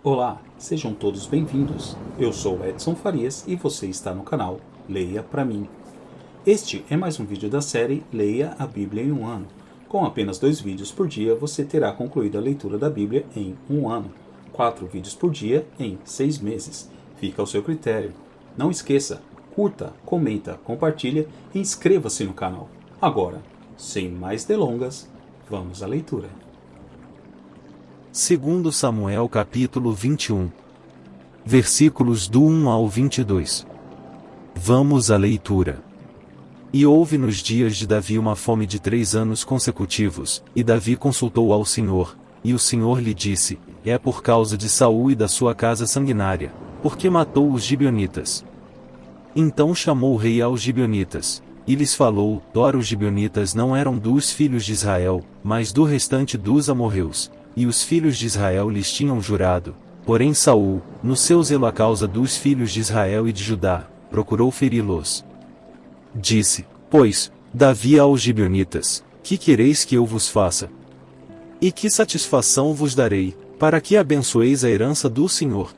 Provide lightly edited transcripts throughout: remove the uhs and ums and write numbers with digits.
Olá, sejam todos bem-vindos. Eu sou Edson Farias e você está no canal Leia Pra Mim. Este é mais um vídeo da série Leia a Bíblia em um ano. Com apenas 2 vídeos por dia, você terá concluído a leitura da Bíblia em um ano. 4 vídeos por dia em 6 meses. Fica ao seu critério. Não esqueça, curta, comenta, compartilha e inscreva-se no canal. Agora, sem mais delongas, vamos à leitura. Segundo Samuel capítulo 21. Versículos do 1 ao 22. Vamos à leitura. E houve nos dias de Davi uma fome de 3 anos consecutivos, e Davi consultou ao Senhor, e o Senhor lhe disse: é por causa de Saul e da sua casa sanguinária, porque matou os gibeonitas. Então chamou o rei aos gibeonitas, e lhes falou: ora os gibeonitas não eram dos filhos de Israel, mas do restante dos amorreus. E os filhos de Israel lhes tinham jurado, porém Saul, no seu zelo à causa dos filhos de Israel e de Judá, procurou feri-los. Disse, pois, Davi aos gibeonitas: que quereis que eu vos faça? E que satisfação vos darei, para que abençoeis a herança do Senhor?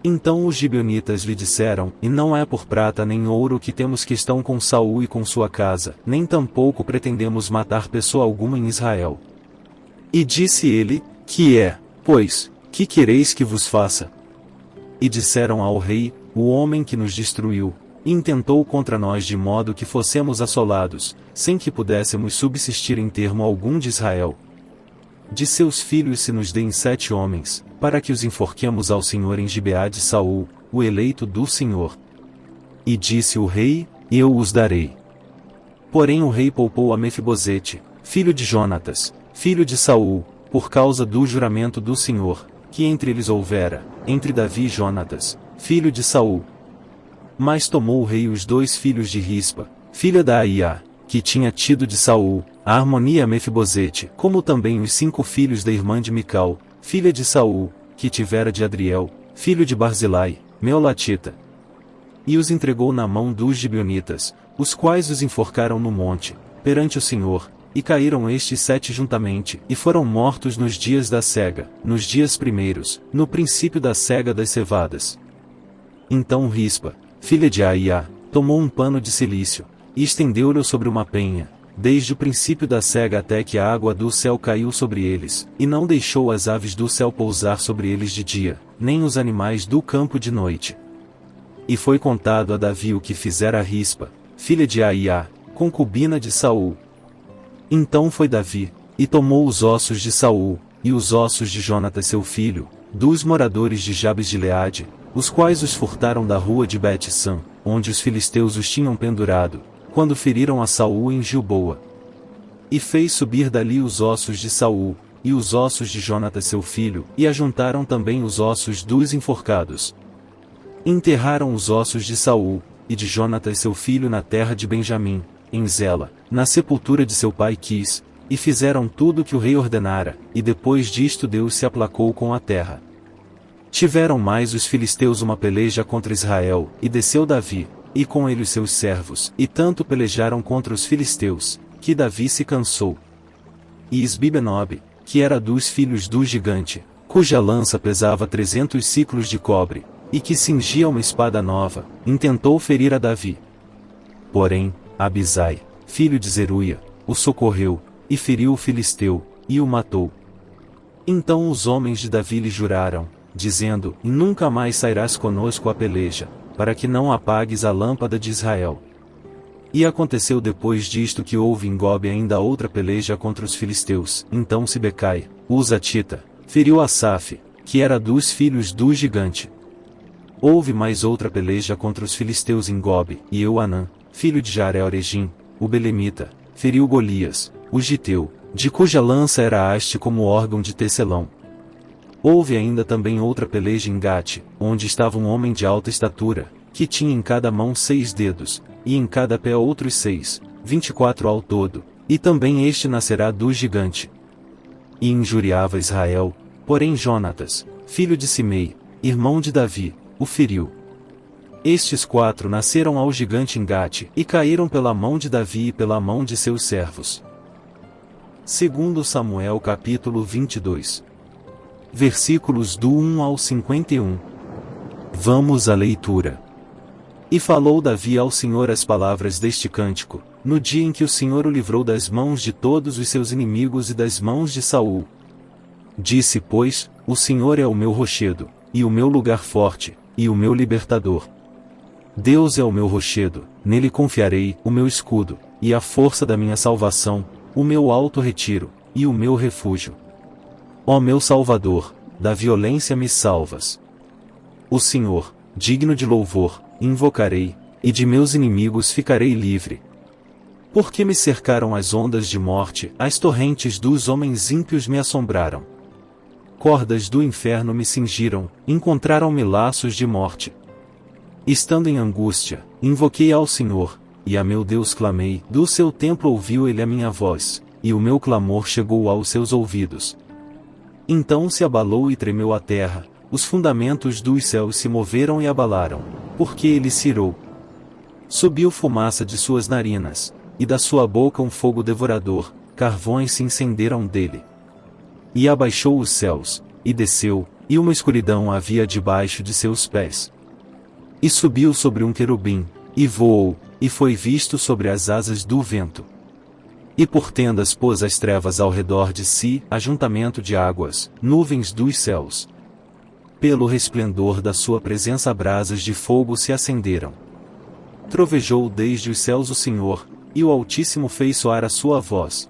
Então os gibeonitas lhe disseram: e não é por prata nem ouro que temos questão com Saul e com sua casa, nem tampouco pretendemos matar pessoa alguma em Israel. E disse ele: que é, pois, que quereis que vos faça? E disseram ao rei: o homem que nos destruiu, intentou contra nós de modo que fossemos assolados, sem que pudéssemos subsistir em termo algum de Israel. De seus filhos se nos deem 7 homens, para que os enforquemos ao Senhor em Gibeá de Saul, o eleito do Senhor. E disse o rei: eu os darei. Porém o rei poupou a Mefibosete, filho de Jonatas, filho de Saul, por causa do juramento do Senhor, que entre eles houvera, entre Davi e Jonatas, filho de Saul. Mas tomou o rei os 2 filhos de Rispa, filha da Aiá, que tinha tido de Saul, a harmonia Mefibosete, como também os 5 filhos da irmã de Mical, filha de Saul, que tivera de Adriel, filho de Barzilai, Meolatita. E os entregou na mão dos gibeonitas, os quais os enforcaram no monte, perante o Senhor. E caíram estes 7 juntamente, e foram mortos nos dias da cega, nos dias primeiros, no princípio da cega das cevadas. Então Rispa, filha de Aiá, tomou um pano de cilício, e estendeu-lhe sobre uma penha, desde o princípio da cega até que a água do céu caiu sobre eles, e não deixou as aves do céu pousar sobre eles de dia, nem os animais do campo de noite. E foi contado a Davi o que fizera Rispa, filha de Aiá, concubina de Saul. Então foi Davi, e tomou os ossos de Saul, e os ossos de Jonatas seu filho, dos moradores de Jabes de Gileade, os quais os furtaram da rua de Bet-San, onde os filisteus os tinham pendurado, quando feriram a Saul em Gilboa. E fez subir dali os ossos de Saul, e os ossos de Jonatas seu filho, e ajuntaram também os ossos dos enforcados. Enterraram os ossos de Saul, e de Jonatas seu filho na terra de Benjamim, em Zela, na sepultura de seu pai Quis, e fizeram tudo o que o rei ordenara, e depois disto Deus se aplacou com a terra. Tiveram mais os filisteus uma peleja contra Israel, e desceu Davi, e com ele os seus servos, e tanto pelejaram contra os filisteus, que Davi se cansou. E Isbi-Benob, que era dos filhos do gigante, cuja lança pesava 300 siclos de cobre, e que cingia uma espada nova, intentou ferir a Davi. Porém, Abisai, filho de Zeruia, o socorreu, e feriu o filisteu, e o matou. Então os homens de Davi lhe juraram, dizendo: nunca mais sairás conosco à peleja, para que não apagues a lâmpada de Israel. E aconteceu depois disto que houve em Gobe ainda outra peleja contra os filisteus. Então Sibecai, o Uzatita, feriu Asaf, que era dos filhos do gigante. Houve mais outra peleja contra os filisteus em Gobe, e Euanã, filho de Jareel-Regim, o Belemita, feriu Golias, o Giteu, de cuja lança era haste como órgão de tecelão. Houve ainda também outra peleja em Gate, onde estava um homem de alta estatura, que tinha em cada mão 6 dedos, e em cada pé outros 6, 24 ao todo, e também este nascerá do gigante. E injuriava Israel, porém Jonatas, filho de Simei, irmão de Davi, o feriu. Estes 4 nasceram ao gigante em Gate, e caíram pela mão de Davi e pela mão de seus servos. Segundo Samuel capítulo 22. versículos do 1 ao 51. Vamos à leitura. E falou Davi ao Senhor as palavras deste cântico, no dia em que o Senhor o livrou das mãos de todos os seus inimigos e das mãos de Saul. Disse, pois, o Senhor é o meu rochedo, e o meu lugar forte, e o meu libertador. Deus é o meu rochedo, nele confiarei, o meu escudo, e a força da minha salvação, o meu alto retiro, e o meu refúgio. Ó meu Salvador, da violência me salvas. O Senhor, digno de louvor, invocarei, e de meus inimigos ficarei livre. Porque me cercaram as ondas de morte, as torrentes dos homens ímpios me assombraram. Cordas do inferno me cingiram, encontraram-me laços de morte. Estando em angústia, invoquei ao Senhor, e a meu Deus clamei, do seu templo ouviu ele a minha voz, e o meu clamor chegou aos seus ouvidos. Então se abalou e tremeu a terra, os fundamentos dos céus se moveram e abalaram, porque ele se irou. Subiu fumaça de suas narinas, e da sua boca um fogo devorador, carvões se incenderam dele. E abaixou os céus, e desceu, e uma escuridão havia debaixo de seus pés. E subiu sobre um querubim, e voou, e foi visto sobre as asas do vento. E por tendas pôs as trevas ao redor de si, ajuntamento de águas, nuvens dos céus. Pelo resplendor da sua presença brasas de fogo se acenderam. Trovejou desde os céus o Senhor, e o Altíssimo fez soar a sua voz.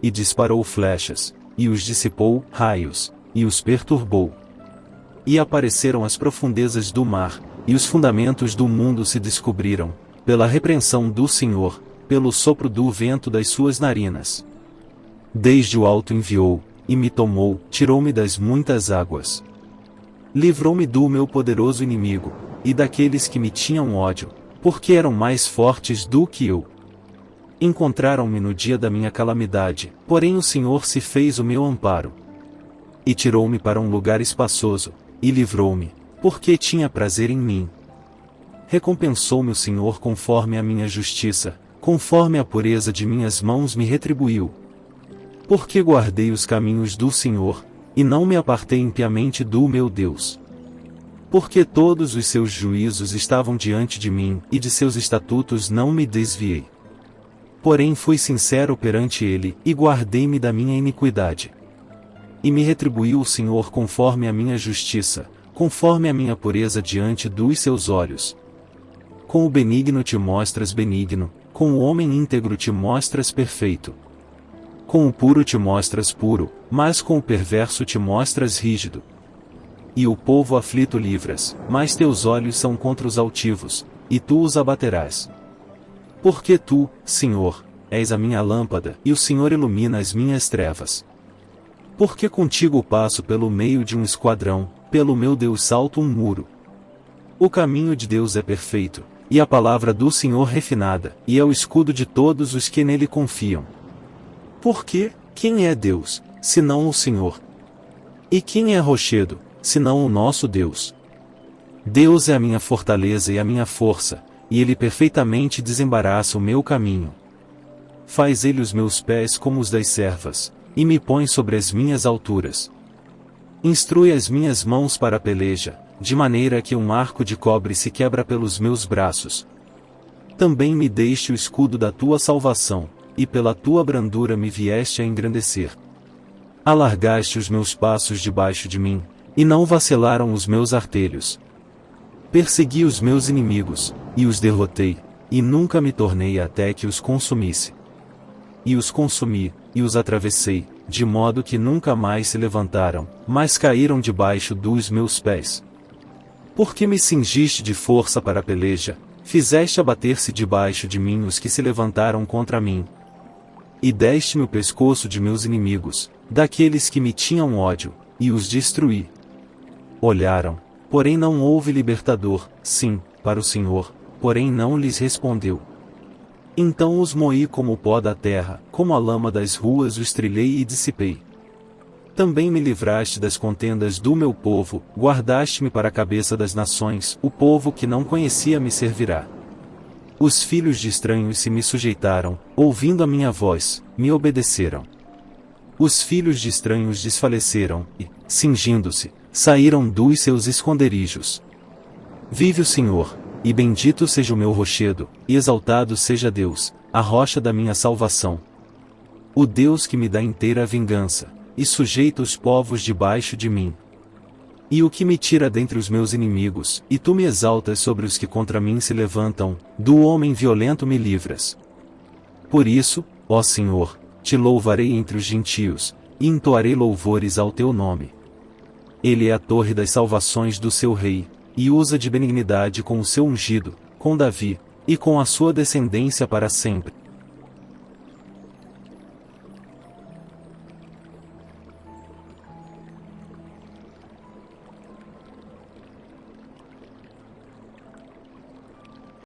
E disparou flechas, e os dissipou, raios, e os perturbou. E apareceram as profundezas do mar, e os fundamentos do mundo se descobriram, pela repreensão do Senhor, pelo sopro do vento das suas narinas. Desde o alto enviou, e me tomou, tirou-me das muitas águas. Livrou-me do meu poderoso inimigo, e daqueles que me tinham ódio, porque eram mais fortes do que eu. Encontraram-me no dia da minha calamidade, porém o Senhor se fez o meu amparo. E tirou-me para um lugar espaçoso, e livrou-me, porque tinha prazer em mim. Recompensou-me o Senhor conforme a minha justiça, conforme a pureza de minhas mãos me retribuiu. Porque guardei os caminhos do Senhor, e não me apartei impiamente do meu Deus. Porque todos os seus juízos estavam diante de mim, e de seus estatutos não me desviei. Porém fui sincero perante ele, e guardei-me da minha iniquidade. E me retribuiu o Senhor conforme a minha justiça, conforme a minha pureza diante dos seus olhos. Com o benigno te mostras benigno, com o homem íntegro te mostras perfeito. Com o puro te mostras puro, mas com o perverso te mostras rígido. E o povo aflito livras, mas teus olhos são contra os altivos, e tu os abaterás. Porque tu, Senhor, és a minha lâmpada, e o Senhor ilumina as minhas trevas. Porque contigo passo pelo meio de um esquadrão, pelo meu Deus salto um muro. O caminho de Deus é perfeito, e a palavra do Senhor refinada, e é o escudo de todos os que nele confiam. Porque, quem é Deus, senão o Senhor? E quem é rochedo, senão o nosso Deus? Deus é a minha fortaleza e a minha força, e ele perfeitamente desembaraça o meu caminho. Faz ele os meus pés como os das servas, e me põe sobre as minhas alturas. Instrui as minhas mãos para a peleja, de maneira que um arco de cobre se quebra pelos meus braços. Também me deste o escudo da tua salvação, e pela tua brandura me vieste a engrandecer. Alargaste os meus passos debaixo de mim, e não vacilaram os meus artelhos. Persegui os meus inimigos, e os derrotei, e nunca me tornei até que os consumisse. E os consumi, e os atravessei, de modo que nunca mais se levantaram, mas caíram debaixo dos meus pés. Porque me cingiste de força para a peleja, fizeste abater-se debaixo de mim os que se levantaram contra mim. E deste-me o pescoço de meus inimigos, daqueles que me tinham ódio, e os destruí. Olharam, porém não houve libertador, sim, para o Senhor, porém não lhes respondeu. Então os moí como o pó da terra, como a lama das ruas os trilhei e dissipei. Também me livraste das contendas do meu povo, guardaste-me para a cabeça das nações, o povo que não conhecia me servirá. Os filhos de estranhos se me sujeitaram, ouvindo a minha voz, me obedeceram. Os filhos de estranhos desfaleceram, e, cingindo-se, saíram dos seus esconderijos. Vive o Senhor, e bendito seja o meu rochedo, e exaltado seja Deus, a rocha da minha salvação. O Deus que me dá inteira vingança, e sujeita os povos debaixo de mim. E o que me tira dentre os meus inimigos, e tu me exaltas sobre os que contra mim se levantam, do homem violento me livras. Por isso, ó Senhor, te louvarei entre os gentios, e entoarei louvores ao teu nome. Ele é a torre das salvações do seu rei, e usa de benignidade com o seu ungido, com Davi, e com a sua descendência para sempre.